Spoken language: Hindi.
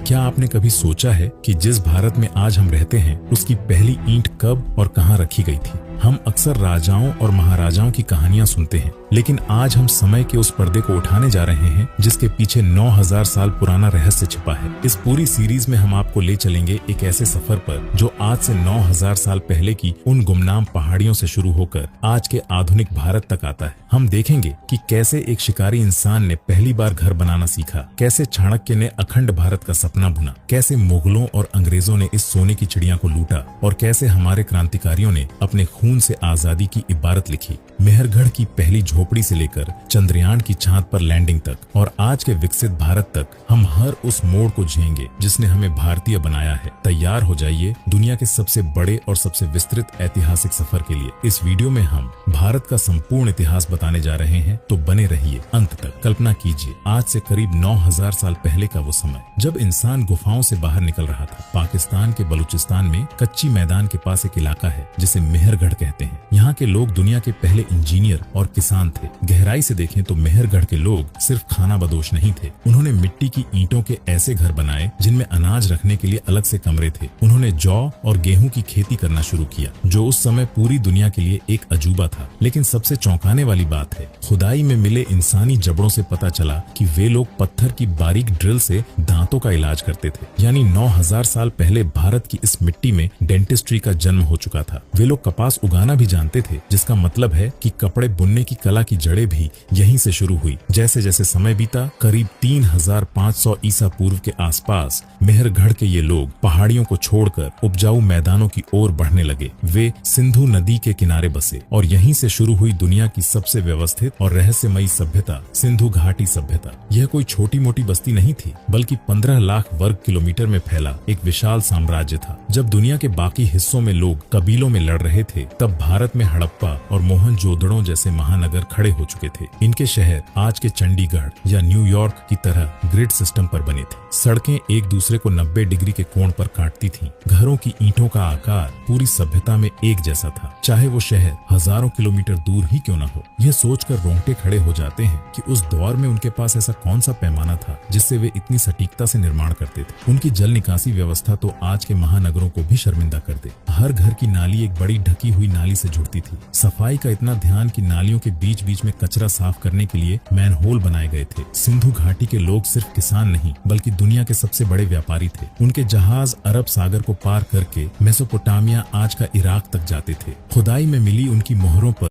क्या आपने कभी सोचा है कि जिस भारत में आज हम रहते हैं उसकी पहली ईंट कब और कहां रखी गई थी? हम अक्सर राजाओं और महाराजाओं की कहानियां सुनते हैं, लेकिन आज हम समय के उस पर्दे को उठाने जा रहे हैं जिसके पीछे 9000 साल पुराना रहस्य छिपा है। इस पूरी सीरीज में हम आपको ले चलेंगे एक ऐसे सफर पर जो आज से 9000 साल पहले की उन गुमनाम पहाड़ियों से शुरू होकर आज के आधुनिक भारत तक आता है। हम देखेंगे कि कैसे एक शिकारी इंसान ने पहली बार घर बनाना सीखा, कैसे चाणक्य ने अखंड भारत का सपना बुना, कैसे मुगलों और अंग्रेजों ने इस सोने की चिड़िया को लूटा और कैसे हमारे क्रांतिकारियों ने अपने खून से आजादी की इबारत लिखी। मेहरगढ़ की पहली झोपड़ी से लेकर चंद्रयान की चांद पर लैंडिंग तक और आज के विकसित भारत तक हम हर उस मोड़ को झेलेंगे जिसने हमें भारतीय बनाया है। तैयार हो जाइए दुनिया के सबसे बड़े और सबसे विस्तृत ऐतिहासिक सफर के लिए। इस वीडियो में हम भारत का संपूर्ण इतिहास बताने जा रहे हैं, तो बने रहिए अंत तक। कल्पना कीजिए आज से करीब 9000 साल पहले का वो समय जब इंसान गुफाओं से बाहर निकल रहा था। पाकिस्तान के बलूचिस्तान में कच्ची मैदान के पास एक इलाका है जिसे मेहरगढ़ कहते हैं। यहाँ के लोग दुनिया के पहले इंजीनियर और किसान थे। गहराई से देखें तो मेहरगढ़ के लोग सिर्फ खाना बदोश नहीं थे, उन्होंने मिट्टी की ईंटों के ऐसे घर बनाए जिनमें अनाज रखने के लिए अलग से कमरे थे। उन्होंने जौ और गेहूं की खेती करना शुरू किया जो उस समय पूरी दुनिया के लिए एक अजूबा था। लेकिन सबसे चौंकाने वाली बात है, खुदाई में मिले इंसानी जबड़ों से पता चला कि वे लोग पत्थर की बारीक ड्रिल से दांतों का इलाज करते थे। यानी 9000 साल पहले भारत की इस मिट्टी में डेंटिस्ट्री का जन्म हो चुका था। वे लोग कपास उगाना भी जानते थे, जिसका मतलब है कि कपड़े बुनने की कला की जड़ें भी यहीं से शुरू हुई। जैसे जैसे समय बीता, करीब 3500 ईसा पूर्व के आसपास मेहरगढ़ के ये लोग पहाड़ियों को छोड़कर उपजाऊ मैदानों की ओर बढ़ने लगे। वे सिंधु नदी के किनारे बसे और यहीं से शुरू हुई दुनिया की सबसे व्यवस्थित और रहस्यमयी सभ्यता, सिंधु घाटी सभ्यता। यह कोई छोटी मोटी बस्ती नहीं थी, बल्कि 15 लाख वर्ग किलोमीटर में फैला एक विशाल साम्राज्य था। जब दुनिया के बाकी हिस्सों में लोग कबीलों में लड़ रहे थे, तब भारत में हड़प्पा और मोहनजोदड़ो जैसे महानगर खड़े हो चुके थे। इनके शहर आज के चंडीगढ़ या न्यूयॉर्क की तरह ग्रिड सिस्टम पर बने थे। सड़कें एक दूसरे को 90 डिग्री के कोण पर काटती थीं। घरों की ईंटों का आकार पूरी सभ्यता में एक जैसा था, चाहे वो शहर हजारों किलोमीटर दूर ही क्यों न हो। यह सोचकर रोंगटे खड़े हो जाते हैं कि उस दौर में उनके पास ऐसा कौन सा पैमाना था जिससे वे इतनी सटीकता से निर्माण करते थे। उनकी जल निकासी व्यवस्था तो आज के महानगरों को भी शर्मिंदा कर दे। हर घर की नाली एक बड़ी ढकी हुई नाली से जुड़ती थी। सफाई का इतना ध्यान कि नालियों के बीच बीच में कचरा साफ करने के लिए मैनहोल बनाए गए थे। सिंधु घाटी के लोग सिर्फ किसान नहीं, बल्कि दुनिया के सबसे बड़े व्यापारी थे। उनके जहाज अरब सागर को पार करके मेसोपोटामिया, आज का इराक तक जाते थे। खुदाई में मिली उनकी मोहरों पर